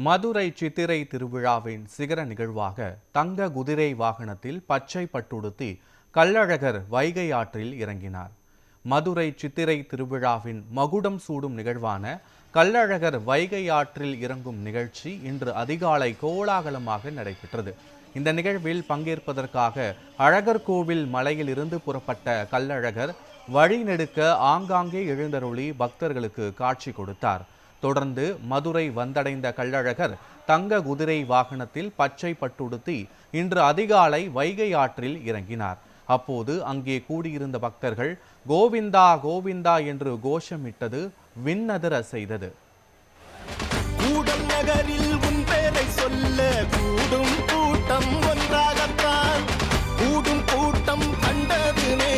மதுரை சித்திரை திருவிழாவின் சிகர நிகழ்வாக தங்க குதிரை வாகனத்தில் பச்சை பட்டுடுத்தி கள்ளழகர் வைகை ஆற்றில் இறங்கினார். மதுரை சித்திரை திருவிழாவின் மகுடம் சூடும் நிகழ்வான கள்ளழகர் வைகை ஆற்றில் இறங்கும் நிகழ்ச்சி இன்று அதிகாலை கோலாகலமாக நடைபெற்றது. இந்த நிகழ்வில் பங்கேற்பதற்காக அழகர் கோவில் மலையில் இருந்து புறப்பட்ட கள்ளழகர் வழிநெடுக்க ஆங்காங்கே எழுந்தருளி பக்தர்களுக்கு காட்சி கொடுத்தார். தொடர்ந்து மதுரை வந்தடைந்த கள்ளழகர் தங்க குதிரை வாகனத்தில் பச்சை பட்டுடுத்தி இன்று அதிகாலை வைகை ஆற்றில் இறங்கினார். அப்போது அங்கே கூடியிருந்த பக்தர்கள் கோவிந்தா கோவிந்தா என்று கோஷமிட்டது விண்ணதிர செய்தது. கூடம் நகரில் உன் பேரை சொல்ல கூடும் கூட்டம் ஒன்றாகத்தான், கூடும் கூட்டம் கண்டதுனே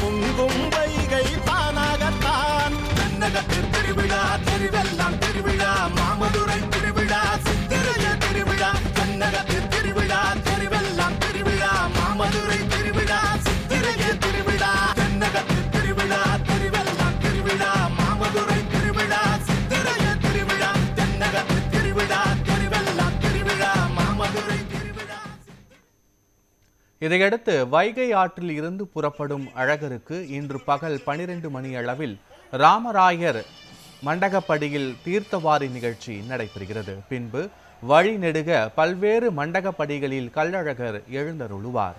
பொங்கும் வைகை தானாகத்தான். தென்னகத்தில் திருவிழா திருவெல்லாம் திருவிழா, மாமதுரை திருவிழா சித்திரைய திருவிழா. தென்னகத்தில் திருவிழா திருவெல்லாம் திருவிழா, மாமதுரை திருவிழா சித்திரைய திருவிழா. தென்னகத்தில் திருவிழா திருவெல்லாம் திருவிழா, மாமதுரை திருவிழா சித்திரைய திருவிழா. தென்னகத்தில் திருவிழா திருவெல்லாம் திருவிழா, மாமதுரை திருவிழா. இதையடுத்து வைகை ஆற்றில் இருந்து புறப்படும் அழகருக்கு இன்று பகல் 12 மணி அளவில் ராமராயர் மண்டகப்படியில் தீர்த்தவாரி நிகழ்ச்சி நடைபெறுகிறது. பின்பு வழிநெடுக பல்வேறு மண்டகப்படிகளில் கள்ளழகர் எழுந்தருளுவார்.